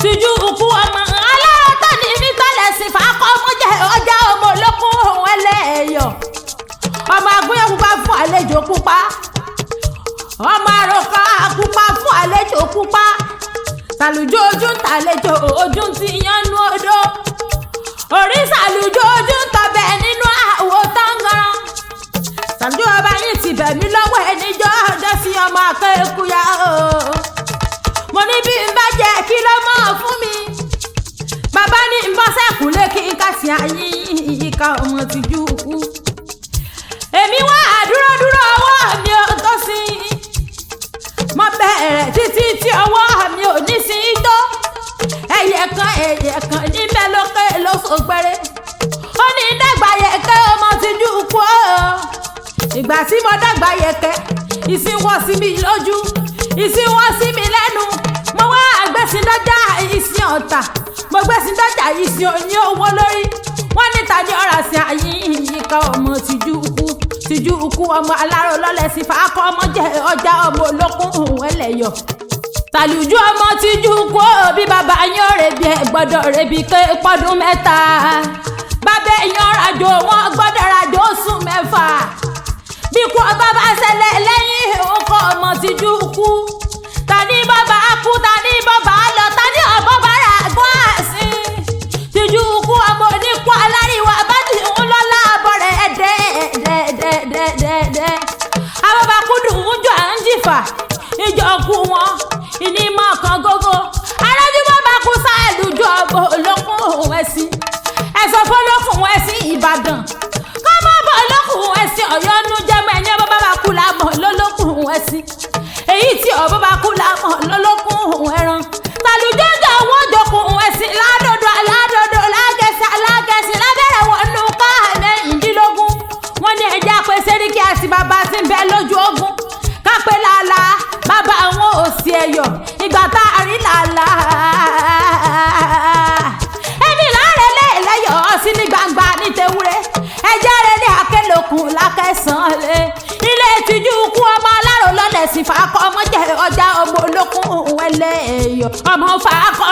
tìjú ukú ọmọ aláró tó ní mi tọ́lẹ̀ sí fàákọ́ ọmọ jẹ́ ọjà ọmọ olókùn òun ẹlẹ́yọ̀ ọmọ agúnyẹ̀ pupa fún àlejò pupa ọmọ àròkọ pupa fún àlejò pupa sàlùjọ ojú ń tàlejò ojú ń ti yánú odó orí sàlùjọ ojú ń tọbẹ̀ nínú àwo tangaran sàlùjọ ọba yìí ti bẹ̀ mí lọ́wọ́ ẹnìjọ́ ọdẹ sí ọmọ akẹ́kùyà o mo ní bí n bá jẹ kí ló mọ̀ fún mi bàbá ní n bọ́ sẹ́kùnlé kí n kà sí ayé ìka ọmọ tìjú kú èmi wá àdúródúró ọwọ́ mi ò tó sí mo bẹ̀rẹ̀ títí tí ọwọ́ mi ò ní sí tó ẹyẹ kan ní mẹ́lọ́kẹ́ ló sọgbẹ́rẹ́ ó ní dàgbà yẹ̀kẹ́ ọmọ tìjú kú o ìgbà tí mo dàgbà yẹ̀kẹ́ ìsìnwọ́ sí mi lójú ìsìnwọ́ sí mi lẹ́nu mo wá àgbẹ̀sìn dọ́jà ìsìn ọ̀tà mo gbẹ̀sìn dọ́jà ìsìn òní owó lórí wọ́n ní ta ní ọ̀rà sí ayé ìyíká ọmọ tìjú ukú ọmọ aláró lọ́lẹ̀ sí fàákọ́ ọmọ jẹ́ ọjà ọmọ olókùn òun ẹlẹ́yọ̀ tàlùjú ọmọ tìjú ukú bí bàbá yín ò rebi ẹ̀ gbọ́dọ̀ rebi ké pọ́dún mẹ́ta bàbá èèyàn ràjò wọn gbọ́dọ̀ ràjò oṣù mẹ́fà bí kú ọba bá ṣẹlẹ̀ lẹ́yìn ọkọ ọmọ tìjú ukú tani bàbá kú tani bàbá lọ tani ọ̀bọ̀ bàrà gbọ́ àsìn tìjú ukú ọmọ oníkú aláríwá bá ti ń lọ́lá abọ́rẹ̀ ẹ̀dẹ́ẹ̀dẹ́ẹ̀dẹ́ẹ̀dẹ́ àwọn bá kú dùn ún jọ à ń jìfà ìjọ kú wọn ìnímọ̀ kan gógó arájú bàbá kú sáàlù jọ ọmọ olókùn òun ẹ̀sìn ẹ̀sọ́ fọlọ́kùn ẹ̀sìn Ìbàdàn kọ́ mọ́ bọ̀ olókùn ẹ̀sìn Ọ̀yọ́ nú jẹ́mọ̀ ẹ̀yẹ́ bàbá bá kú lámọ̀ lólókùn ẹ̀sìn èyí tí ọ̀ bàbá kú lámọ̀ lólókùn ẹran tàlùjọ́jọ́ wọn jọkùn ẹ̀sìn ládòdò aládòdò lágẹ̀sì lábẹ́rẹ̀ wọn nù ká mẹ́rìndínlógún wọn ní ẹja pé sẹ́ríkì àti bàbá ti ń bẹ lójú ogun kápẹ́ làlá bàbá àwọn òsì ẹ̀yọ̀ ìgbà tá a rí làlá ẹni láàrẹ̀ lẹ́yọ̀ sí ní gbangba ní tewúrẹ́ ẹjẹ́ rẹ̀ ní akẹ́lòkùn lákẹ́sàn-án lé ilé tìjú kú ọmọ aláró lọ́lẹ̀ sí fàákọ́ ọmọ jẹ́ ọjà ọmọ olókùn ẹlẹ́yọ̀ ọmọ fàákọ́.